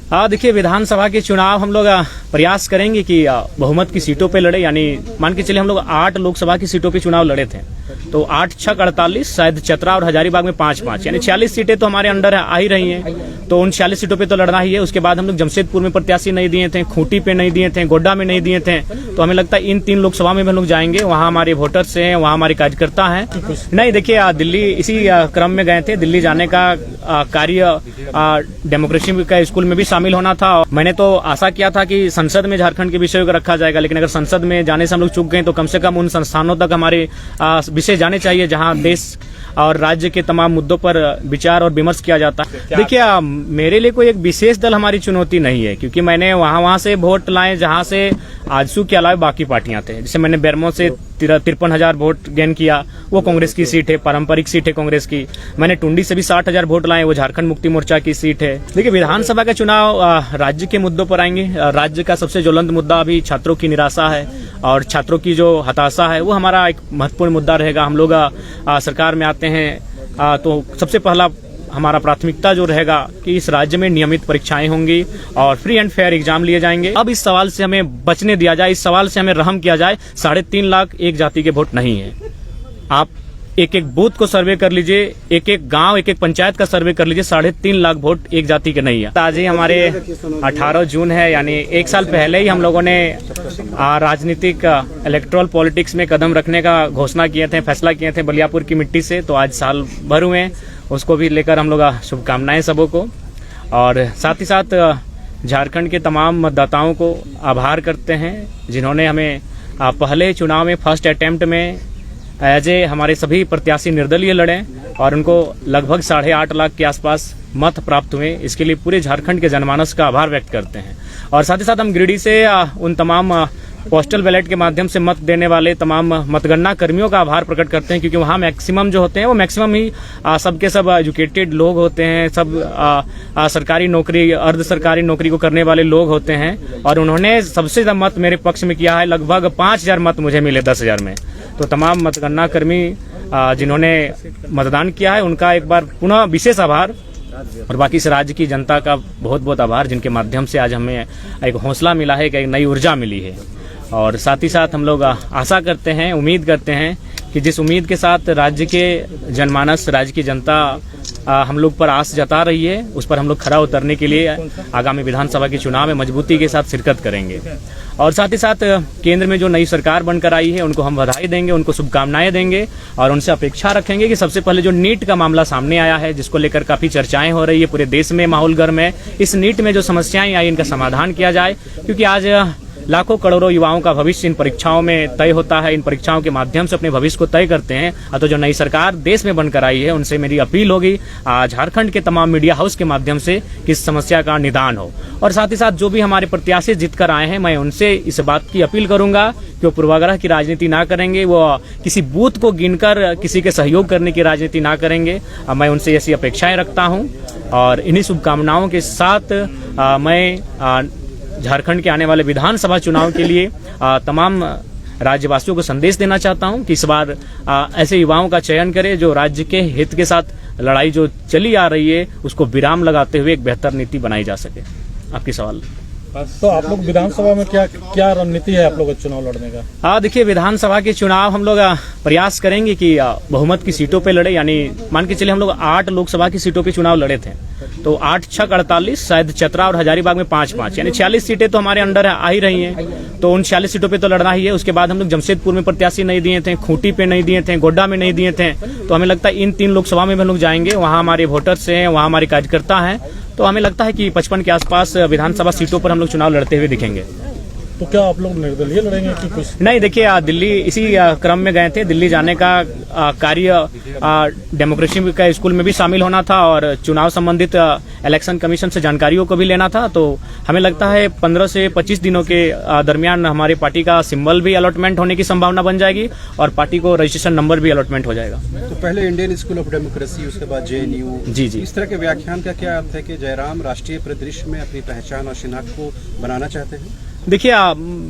देखिए, विधानसभा के चुनाव हम लोग प्रयास करेंगे कि बहुमत की सीटों पे लड़े। यानी मान के चलिए हम लोग 8 लोकसभा की सीटों पे चुनाव लड़े थे, तो 8 छक 48, शायद चतरा और हजारीबाग में 5-5, यानी 46 सीटें तो हमारे अंडर आ ही रही हैं। तो उन 46 सीटों पे तो लड़ना ही है। उसके बाद हम लोग जमशेदपुर में प्रत्याशी नहीं दिए थे, खूंटी पे नहीं दिए थे, गोड्डा में नहीं दिए थे। तो हमें लगता है इन 3 लोकसभा में हम लोग जाएंगे, वहाँ हमारे वोटर्स हैं, वहाँ हमारे कार्यकर्ता हैं। नहीं, देखिए, दिल्ली इसी क्रम में गए थे। दिल्ली जाने का कार्य डेमोक्रेसी का स्कूल में भी शामिल होना था। मैंने तो आशा किया था कि संसद में झारखंड के विषयों को रखा जाएगा, लेकिन अगर संसद में जाने से हम लोग चूक गए तो कम से कम उन संस्थानों तक हमारे विषय जाने चाहिए जहां देश और राज्य के तमाम मुद्दों पर विचार और विमर्श किया जाता है। देखिए, मेरे लिए कोई एक विशेष दल हमारी चुनौती नहीं है, क्योंकि मैंने वहां से वोट लाए जहां से आजसू के अलावा बाकी पार्टियां थे। जैसे मैंने बेरमो से 53,000 वोट गेन किया, वो कांग्रेस की सीट है, पारंपरिक सीट है कांग्रेस की। मैंने टुंडी से भी 60,000 वोट लाए, वो झारखंड मुक्ति मोर्चा की सीट है। देखिए, विधानसभा का चुनाव राज्य के मुद्दों पर आएंगे। राज्य का सबसे ज्वलंत मुद्दा अभी छात्रों की निराशा है और छात्रों की जो हताशा है, वो हमारा एक महत्वपूर्ण मुद्दा रहेगा। हम लोग सरकार में आते हैं तो सबसे पहला हमारा प्राथमिकता जो रहेगा कि इस राज्य में नियमित परीक्षाएं होंगी और फ्री एंड फेयर एग्जाम लिए जाएंगे। अब इस सवाल से हमें बचने दिया जाए, इस सवाल से हमें रहम किया जाए। 3.5 लाख एक जाति के वोट नहीं है। आप एक एक बूथ को सर्वे कर लीजिए, एक एक गांव, एक एक पंचायत का सर्वे कर लीजिए, 3.5 लाख वोट एक जाति के नहीं है। आज ही हमारे 18 जून है, यानी 1 साल पहले ही हम लोगों ने राजनीतिक इलेक्ट्रल पॉलिटिक्स में कदम रखने का घोषणा किए थे, फैसला किए थे बलियापुर की मिट्टी से। तो आज साल भर हुए, उसको भी लेकर हम लोग शुभकामनाएं सबों को। और साथ ही साथ झारखंड के तमाम मतदाताओं को आभार करते हैं जिन्होंने हमें पहले चुनाव में फर्स्ट अटेम्प्ट में एज ए हमारे सभी प्रत्याशी निर्दलीय लड़े और उनको लगभग 8.5 लाख के आसपास मत प्राप्त हुए। इसके लिए पूरे झारखंड के जनमानस का आभार व्यक्त करते हैं। और साथ ही साथ हम गिरिडीह से उन तमाम पोस्टल बैलेट के माध्यम से मत देने वाले तमाम मतगणना कर्मियों का आभार प्रकट करते हैं, क्योंकि वहाँ मैक्सिमम जो होते हैं वो मैक्सिमम ही सबके सब एजुकेटेड लोग होते हैं, सब सरकारी नौकरी, अर्ध सरकारी नौकरी को करने वाले लोग होते हैं। और उन्होंने सबसे ज्यादा मत मेरे पक्ष में किया है, लगभग 5,000 मत मुझे मिले 10,000 में। तो तमाम मतगणना कर्मी जिन्होंने मतदान किया है उनका एक बार पुनः विशेष आभार, और बाकी इस राज्य की जनता का बहुत बहुत आभार, जिनके माध्यम से आज हमें एक हौसला मिला है, एक नई ऊर्जा मिली है। और साथ ही साथ हम लोग आशा करते हैं, उम्मीद करते हैं कि जिस उम्मीद के साथ राज्य के जनमानस, राज्य की जनता हम लोग पर आस जता रही है, उस पर हम लोग खरा उतरने के लिए आगामी विधानसभा के चुनाव में मजबूती के साथ शिरकत करेंगे। और साथ ही साथ केंद्र में जो नई सरकार बनकर आई है उनको हम बधाई देंगे, उनको शुभकामनाएं देंगे और उनसे अपेक्षा रखेंगे कि सबसे पहले जो नीट का मामला सामने आया है, जिसको लेकर काफी चर्चाएं हो रही है, पूरे देश में माहौल गर्म है, इस नीट में जो समस्याएं आई इनका समाधान किया जाए। क्योंकि आज लाखों करोड़ों युवाओं का भविष्य इन परीक्षाओं में तय होता है, इन परीक्षाओं के माध्यम से अपने भविष्य को तय करते हैं। तो जो नई सरकार देश में बनकर आई है उनसे मेरी अपील होगी झारखंड के तमाम मीडिया हाउस के माध्यम से कि इस समस्या का निदान हो। और साथ ही साथ जो भी हमारे प्रत्याशी जीत कर आए हैं, मैं उनसे इस बात की अपील करूंगा कि वो पूर्वाग्रह की राजनीति ना करेंगे, वो किसी बूथ को गिनकर किसी के सहयोग करने की राजनीति ना करेंगे। मैं उनसे ऐसी अपेक्षाएं रखता हूं और इन्हीं शुभकामनाओं के साथ मैं झारखंड के आने वाले विधानसभा चुनाव के लिए तमाम राज्यवासियों को संदेश देना चाहता हूं कि इस बार ऐसे युवाओं का चयन करें जो राज्य के हित के साथ लड़ाई जो चली आ रही है उसको विराम लगाते हुए एक बेहतर नीति बनाई जा सके। आपकी सवाल। तो आप लोग विधानसभा में क्या रणनीति है आप लोग चुनाव लड़ने का? देखिए, विधानसभा के चुनाव हम लोग प्रयास करेंगे कि बहुमत की सीटों पे लड़े। यानी मान के चलिए हम लोग 8 लोकसभा की सीटों पे चुनाव लड़े थे, तो 8 छक 48, शायद चतरा और हजारीबाग में 5-5, यानी 46 सीटें तो हमारे अंडर आ ही रही हैं। तो उन 46 सीटों पे तो लड़ना ही है। उसके बाद हम लोग जमशेदपुर में प्रत्याशी नहीं दिए थे, खूंटी पे नहीं दिए थे, गोड्डा में नहीं दिए थे। तो हमें लगता है इन 3 लोकसभा में हम लोग जाएंगे, वहाँ हमारे वोटर्स हैं, वहाँ हमारे कार्यकर्ता हैं। तो हमें लगता है कि 55 के आसपास विधानसभा सीटों पर हम लोग चुनाव लड़ते हुए दिखेंगे। तो क्या आप लोग निर्दलीय लड़ेंगे कि कुछ? नहीं, देखिए, दिल्ली इसी क्रम में गए थे। दिल्ली जाने का कार्य डेमोक्रेसी का स्कूल में भी शामिल होना था और चुनाव संबंधित इलेक्शन कमीशन से जानकारियों को भी लेना था। तो हमें लगता है 15 से 25 दिनों के दरमियान हमारी पार्टी का सिंबल भी अलॉटमेंट होने की संभावना बन जाएगी और पार्टी को रजिस्ट्रेशन नंबर भी अलॉटमेंट हो जाएगा। तो पहले इंडियन स्कूल ऑफ डेमोक्रेसी, उसके बाद JNU। जी। इस तरह के व्याख्यान का क्या अर्थ है कि जयराम राष्ट्रीय परिदृश्य में अपनी पहचान और शिनाख्त को बनाना चाहते हैं? देखिए,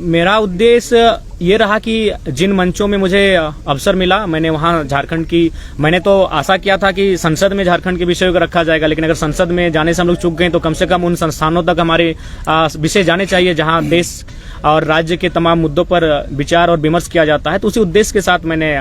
मेरा उद्देश्य ये रहा कि जिन मंचों में मुझे अवसर मिला, मैंने वहाँ झारखंड की, मैंने तो आशा किया था कि संसद में झारखंड के विषयों को रखा जाएगा, लेकिन अगर संसद में जाने से हम लोग चूक गए तो कम से कम उन संस्थानों तक हमारे विषय जाने चाहिए जहाँ देश और राज्य के तमाम मुद्दों पर विचार और विमर्श किया जाता है। तो उसी उद्देश्य के साथ मैंने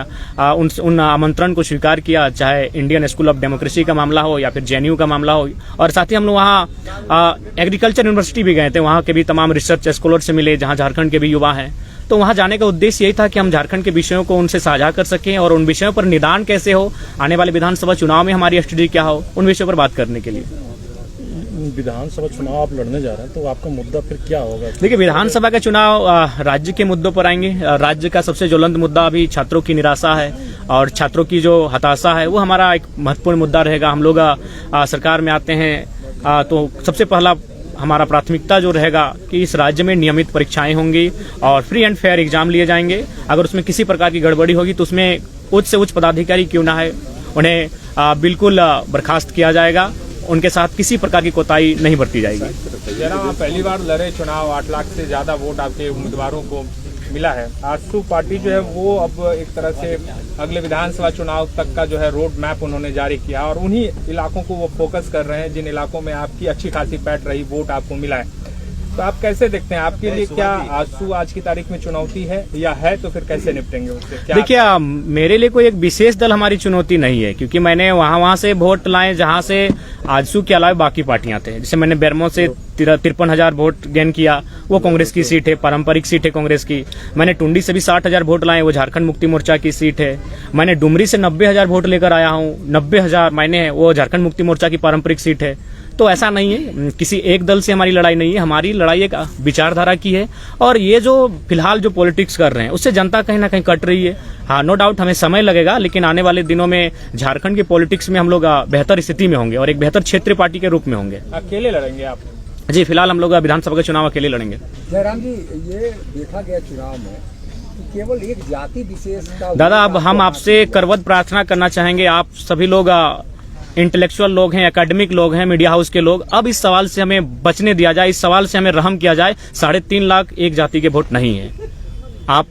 उन आमंत्रण को स्वीकार किया, चाहे इंडियन स्कूल ऑफ डेमोक्रेसी का मामला हो या फिर जेएनयू का मामला हो। और साथ ही हम लोग वहाँ एग्रीकल्चर यूनिवर्सिटी भी गए थे, वहाँ के भी तमाम रिसर्च स्कॉलर से मिले जहाँ झारखंड के भी युवा हैं। तो वहाँ जाने का उद्देश्य यही था कि हम झारखंड के विषयों को उनसे साझा कर सकें और उन विषयों पर निदान कैसे हो, आने वाले विधानसभा चुनाव में हमारी स्टडी क्या हो, उन विषयों पर बात करने के लिए। विधानसभा चुनाव आप लड़ने जा रहे हैं, तो आपका मुद्दा फिर क्या होगा? देखिए, विधानसभा का चुनाव राज्य के मुद्दों पर आएंगे। राज्य का सबसे ज्वलंत मुद्दा अभी छात्रों की निराशा है और छात्रों की जो हताशा है वो हमारा एक महत्वपूर्ण मुद्दा रहेगा। हम लोग सरकार में आते हैं तो सबसे पहला हमारा प्राथमिकता जो रहेगा कि इस राज्य में नियमित परीक्षाएं होंगी और फ्री एंड फेयर एग्जाम लिए जाएंगे। अगर उसमें किसी प्रकार की गड़बड़ी होगी तो उसमें उच्च से उच्च पदाधिकारी क्यों ना है, उन्हें बिल्कुल बर्खास्त किया जाएगा। उनके साथ किसी प्रकार की कोताही नहीं बरती जाएगी। जनाब, आप पहली बार लड़े चुनाव, 8 लाख से ज्यादा वोट आपके उम्मीदवारों को मिला है। आजसू पार्टी जो है वो अब एक तरह से अगले विधानसभा चुनाव तक का जो है रोड मैप उन्होंने जारी किया और उन्हीं इलाकों को वो फोकस कर रहे हैं जिन इलाकों में आपकी अच्छी खासी पैठ रही, वोट आपको मिला है। तो आप कैसे देखते हैं, आपके लिए क्या आजसू आज की तारीख में चुनौती है, या है तो फिर कैसे निपटेंगे उससे? देखिए, मेरे लिए कोई एक विशेष दल हमारी चुनौती नहीं है, क्योंकि मैंने वहां से वोट लाए जहां से आजसू के अलावा बाकी पार्टियां थे। जैसे मैंने बेरमो से 53,000 वोट गेन किया, वो कांग्रेस की सीट है, पारंपरिक सीट है कांग्रेस की। मैंने टुंडी से भी 60,000 वोट लाए, वो झारखंड मुक्ति मोर्चा की सीट है। मैंने डुमरी से 90,000 वोट लेकर आया हूँ, 90,000 मैंने, वो झारखंड मुक्ति मोर्चा की पारंपरिक सीट है। तो ऐसा नहीं है, किसी एक दल से हमारी लड़ाई नहीं है, हमारी लड़ाई एक विचारधारा की है। और ये जो फिलहाल जो पॉलिटिक्स कर रहे हैं उससे जनता कहीं ना कहीं कट रही है। हाँ, नो डाउट हमें समय लगेगा, लेकिन आने वाले दिनों में झारखंड की पॉलिटिक्स में हम लोग बेहतर स्थिति में होंगे और एक बेहतर क्षेत्रीय पार्टी के रूप में होंगे। अकेले लड़ेंगे आप? जी, फिलहाल हम लोग विधानसभा का चुनाव अकेले लड़ेंगे। जयराम जी, ये देखा गया चुनाव में कि केवल एक जाति विशेष का। दादा, अब हम आपसे करवत प्रार्थना करना चाहेंगे, आप सभी लोग इंटेलेक्चुअल लोग हैं, एकेडमिक लोग हैं, मीडिया हाउस के लोग, अब इस सवाल से हमें बचने दिया जाए, इस सवाल से हमें रहम किया जाए। 3.5 लाख एक जाति के वोट नहीं है। आप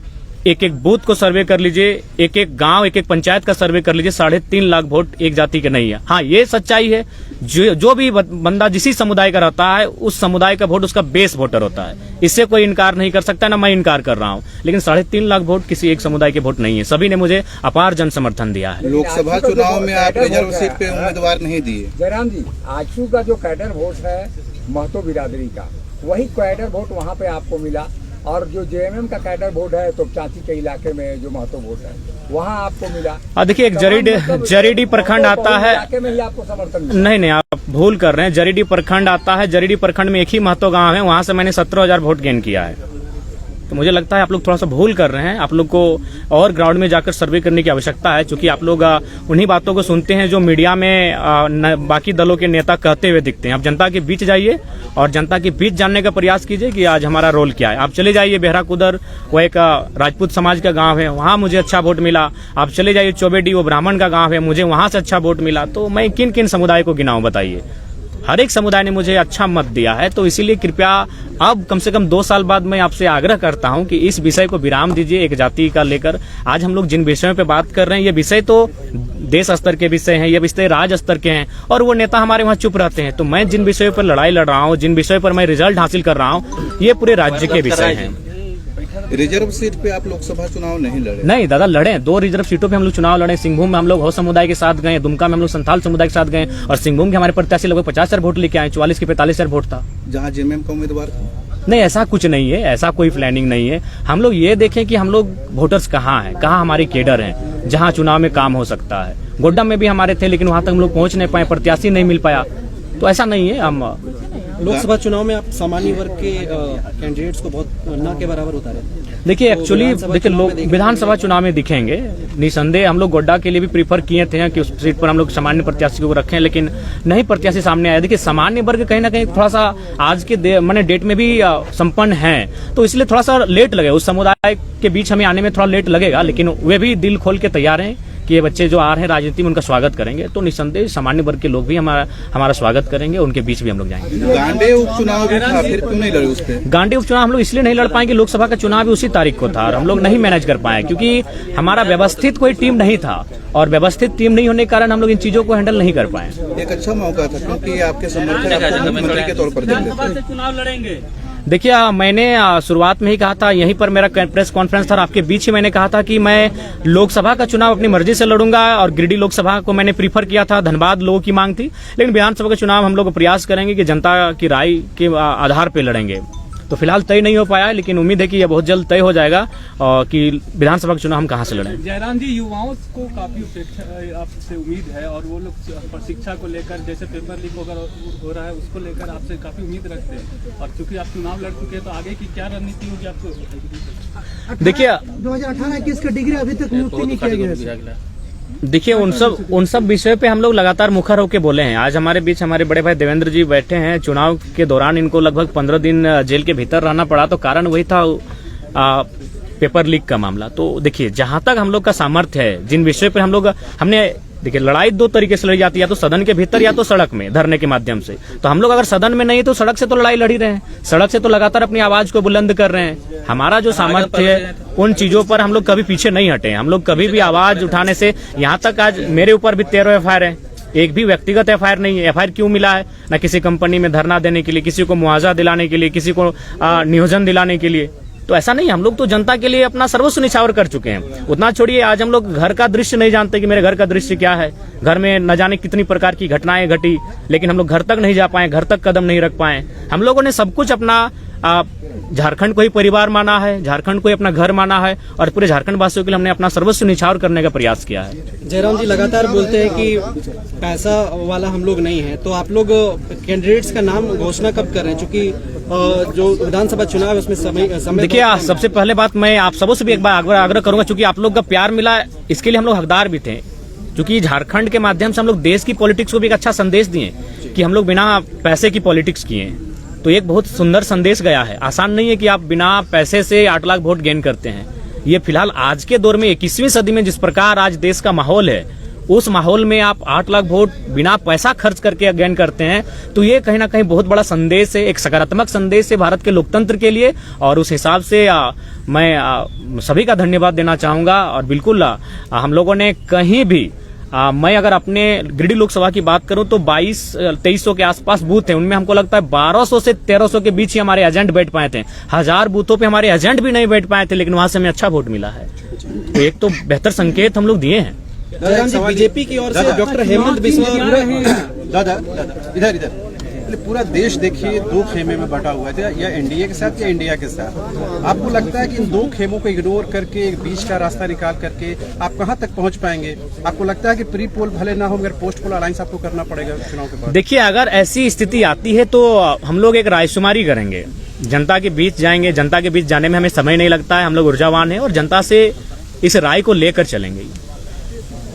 एक एक बूथ को सर्वे कर लीजिए, एक एक गांव, एक एक पंचायत का सर्वे कर लीजिए, 3.5 लाख वोट एक जाति के नहीं है। हाँ, ये सच्चाई है, जो भी बंदा जिसी समुदाय का रहता है उस समुदाय का वोट उसका बेस वोटर होता है। इससे कोई इनकार नहीं कर सकता, ना मैं इनकार कर रहा हूँ। लेकिन 3.5 लाख वोट किसी एक समुदाय के वोट नहीं है। सभी ने मुझे अपार जन समर्थन दिया है। लोकसभा चुनाव में आप रिजर्व सीट पे उम्मीदवार नहीं दिए। जयराम जी, आजसू का जो कैडर वोट है महतो बिरादरी का, वही कैडर वोट वहाँ पे आपको मिला। और जो जेएमएम का कैडर वोट है तो चाची के इलाके में जो महतो वोट है वहाँ आपको मिला। देखिए, एक जरीडी प्रखंड आता है, इलाके में ही आपको समर्थन मिला। नहीं, आप भूल कर रहे हैं। जरीडी प्रखंड आता है, जरीडी प्रखंड में एक ही महतो गांव है, वहां से मैंने 17,000 वोट गेन किया है। तो मुझे लगता है आप लोग थोड़ा सा भूल कर रहे हैं। आप लोग को और ग्राउंड में जाकर सर्वे करने की आवश्यकता है, क्योंकि आप लोग उन्हीं बातों को सुनते हैं जो मीडिया में बाकी दलों के नेता कहते हुए दिखते हैं। आप जनता के बीच जाइए और जनता के बीच जानने का प्रयास कीजिए कि आज हमारा रोल क्या है। आप चले जाइए बेहरा कुदर, वो एक राजपूत समाज का गांव है, वहां मुझे अच्छा वोट मिला। आप चले जाइए चौबेडी, वो ब्राह्मण का गांव है, मुझे वहां से अच्छा वोट मिला। तो मैं किन किन समुदाय को गिनाऊं बताइए? हर एक समुदाय ने मुझे अच्छा मत दिया है। तो इसीलिए कृपया अब कम से कम 2 साल बाद मैं आपसे आग्रह करता हूं कि इस विषय को विराम दीजिए एक जाति का लेकर। आज हम लोग जिन विषयों पे बात कर रहे हैं, ये विषय तो देश स्तर के विषय हैं, ये विषय राज्य स्तर के हैं और वो नेता हमारे वहाँ चुप रहते हैं। तो मैं जिन विषयों पर लड़ाई लड़ रहा हूँ, जिन विषयों पर मैं रिजल्ट हासिल कर रहा हूँ, ये पूरे राज्य के विषय हैं। रिजर्व सीट पे आप लोकसभा चुनाव नहीं लड़े? नहीं दादा, लड़े 2 रिजर्व सीटों पे हम लोग चुनाव लड़े। सिंहभूम में हम लोग हो समुदाय के साथ गए, दुमका में हम लोग संथाल समुदाय के साथ गए और सिंहभूम के हमारे प्रत्याशी लगभग 50,000 वोट लेके आए, 44 के 45,000 वोट था। जहाँ जेएमएम का उम्मीदवार नहीं, ऐसा कुछ नहीं है, ऐसा कोई प्लानिंग नहीं है। हम लोग ये देखें कि हम लोग वोटर्स कहाँ हैं, कहाँ हमारे केडर हैं, जहाँ चुनाव में काम हो सकता है। गोड्डा में भी हमारे थे, लेकिन वहां तक हम लोग पहुंच नहीं पाए, प्रत्याशी नहीं मिल पाया। तो ऐसा नहीं है। हम लोकसभा चुनाव में आप सामान्य वर्ग के कैंडिडेट्स को बहुत न के बराबर उतारे। देखिए, एक्चुअली देखिए, लोग विधानसभा चुनाव में दिखेंगे निसंदेह। हम लोग गोड्डा के लिए भी प्रीफर किए थे कि उस सीट पर हम लोग सामान्य प्रत्याशी को रखें, लेकिन नहीं प्रत्याशी सामने आया। देखिए, सामान्य वर्ग कहीं ना कहीं थोड़ा सा आज के मैंने डेट में भी संपन्न है, तो इसलिए थोड़ा सा लेट लगे। उस समुदाय के बीच हमें आने में थोड़ा लेट लगेगा, लेकिन वे भी दिल खोल के तैयार हैं कि ये बच्चे जो आ रहे हैं राजनीति में उनका स्वागत करेंगे, तो निस्संदेह सामान्य वर्ग के लोग भी हमारा स्वागत करेंगे, उनके बीच भी हम लोग जाएंगे। गांडे उपचुनाव भी था, फिर क्यों नहीं लड़े उस पे? गांडी उपचुनाव हम लोग इसलिए नहीं लड़ पाएंगे, लोकसभा का चुनाव भी उसी तारीख को था और हम लोग नहीं मैनेज कर पाए, क्योंकि हमारा व्यवस्थित कोई टीम नहीं था और व्यवस्थित टीम नहीं होने के कारण हम लोग इन चीजों को हैंडल नहीं कर पाए। एक अच्छा मौका था, क्योंकि आपके समर्थक आपको मुख्यमंत्री के तौर पर देखते थे। देखिए, मैंने शुरुआत में ही कहा था, यहीं पर मेरा प्रेस कॉन्फ्रेंस था और आपके बीच ही मैंने कहा था कि मैं लोकसभा का चुनाव अपनी मर्जी से लड़ूंगा और गिरिडीह लोकसभा को मैंने प्रीफर किया था, धनबाद लोगों की मांग थी, लेकिन विधानसभा का चुनाव हम लोग प्रयास करेंगे कि जनता की राय के आधार पर लड़ेंगे। तो फिलहाल तय नहीं हो पाया, लेकिन उम्मीद है कि यह बहुत जल्द तय हो जाएगा और कि विधानसभा का चुनाव हम कहां से लड़ें। जयराम जी, युवाओं को काफी अपेक्षा आपसे उम्मीद है और वो लोग शिक्षा को लेकर, जैसे पेपर लीक हो रहा है उसको लेकर आपसे काफी उम्मीद रखते हैं, और चूंकि आप चुनाव लड़ चुके हैं तो आगे की क्या रणनीति होगी आपको? देखिए, 2018-21 का डिग्री अभी तक नियुक्ति नहीं किया गया। देखिए, उन सब विषय पे हम लोग लगातार मुखर होकर बोले हैं। आज हमारे बीच हमारे बड़े भाई देवेंद्र जी बैठे हैं। चुनाव के दौरान इनको लगभग 15 दिन जेल के भीतर रहना पड़ा, तो कारण वही था पेपर लीक का मामला। तो देखिए, जहां तक हम लोग का सामर्थ्य है, जिन विषय पे हमने देखिए, लड़ाई दो तरीके से लड़ी जाती है, या तो सदन के भीतर या तो सड़क में धरने के माध्यम से। तो हम लोग अगर सदन में नहीं तो सड़क से तो लड़ाई लड़ ही रहे हैं, सड़क से तो लगातार अपनी आवाज को बुलंद कर रहे हैं। हमारा जो सामर्थ्य है उन चीजों पर हम लोग कभी पीछे नहीं हटे हैं। हम लोग कभी भी आवाज उठाने से, यहाँ तक आज मेरे ऊपर भी 13 FIR है, एक भी व्यक्तिगत FIR नहीं है। FIR क्यों मिला है? न किसी कंपनी में धरना देने के लिए, किसी को मुआवजा दिलाने के लिए, किसी को नियोजन दिलाने के लिए। तो ऐसा नहीं, हम लोग तो जनता के लिए अपना सर्वस्व निछावर कर चुके हैं। उतना छोड़िए, आज हम लोग घर का दृश्य नहीं जानते कि मेरे घर का दृश्य क्या है। घर में न जाने कितनी प्रकार की घटनाएं घटी, लेकिन हम लोग घर तक नहीं जा पाए, घर तक कदम नहीं रख पाए। हम लोगों ने सब कुछ अपना झारखंड को ही परिवार माना है, झारखंड को ही अपना घर माना है और पूरे झारखंड वासियों के लिए हमने अपना सर्वस्व निछावर करने का प्रयास किया है। जयराम जी लगातार बोलते हैं कि पैसा वाला हम लोग नहीं है, तो आप लोग कैंडिडेट्स का नाम घोषणा कब कर रहे हैं? चूंकि जो विधानसभा चुनाव है उसमें समय देखिए, सबसे पहले बात मैं आप सबों से भी एक बार आग्रह करूंगा, चूंकि आप लोग का प्यार मिला, इसके लिए हम लोग हकदार भी थे। क्योंकि झारखंड के माध्यम से हम लोग देश की पॉलिटिक्स को भी एक अच्छा संदेश दिए कि हम लोग बिना पैसे की पॉलिटिक्स किए, तो एक बहुत सुंदर संदेश गया है। आसान नहीं है कि आप बिना पैसे से 8 लाख वोट गेन करते हैं। ये फिलहाल आज के दौर में 21वीं सदी में जिस प्रकार आज देश का माहौल है, उस माहौल में आप 8 लाख वोट बिना पैसा खर्च करके गेन करते हैं, तो ये कहीं ना कहीं बहुत बड़ा संदेश है, एक सकारात्मक संदेश है भारत के लोकतंत्र के लिए। और उस हिसाब से मैं सभी का धन्यवाद देना चाहूंगा। और बिल्कुल हम लोगों ने कहीं भी मैं अगर अपने गिरिडीह लोकसभा की बात करूं तो 2200-2300 के आसपास बूथ हैं, उनमें हमको लगता है 1200 से 1300 के बीच ही हमारे एजेंट बैठ पाए थे। 1000 बूथों पे हमारे एजेंट भी नहीं बैठ पाए थे, लेकिन वहां से हमें अच्छा वोट मिला है। तो एक तो बेहतर संकेत हम लोग दिए हैं। बीजेपी की ओर से डॉक्टर हेमंत बिस्वा दादा इधर पूरा देश देखिए 2 खेमे में बटा हुआ है, या एनडीए के साथ या इंडिया के साथ। आपको लगता है कि इन 2 खेमों को इग्नोर करके एक बीच का रास्ता निकाल करके आप कहां तक पहुंच पाएंगे? आपको लगता है कि प्री पोल भले ना हो मगर पोस्ट पोल अलायंस आपको करना पड़ेगा चुनाव के बाद? देखिए, अगर ऐसी स्थिति आती है तो हम लोग एक रायशुमारी करेंगे, जनता के बीच जाएंगे। जनता के बीच जाने में हमें समय नहीं लगता है, हम लोग ऊर्जावान हैं और जनता से इस राय को लेकर चलेंगे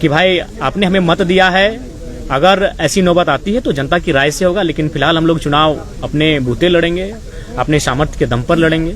कि भाई आपने हमें मत दिया है। अगर ऐसी नौबत आती है तो जनता की राय से होगा, लेकिन फिलहाल हम लोग चुनाव अपने बूते लड़ेंगे, अपने सामर्थ्य के दम पर लड़ेंगे।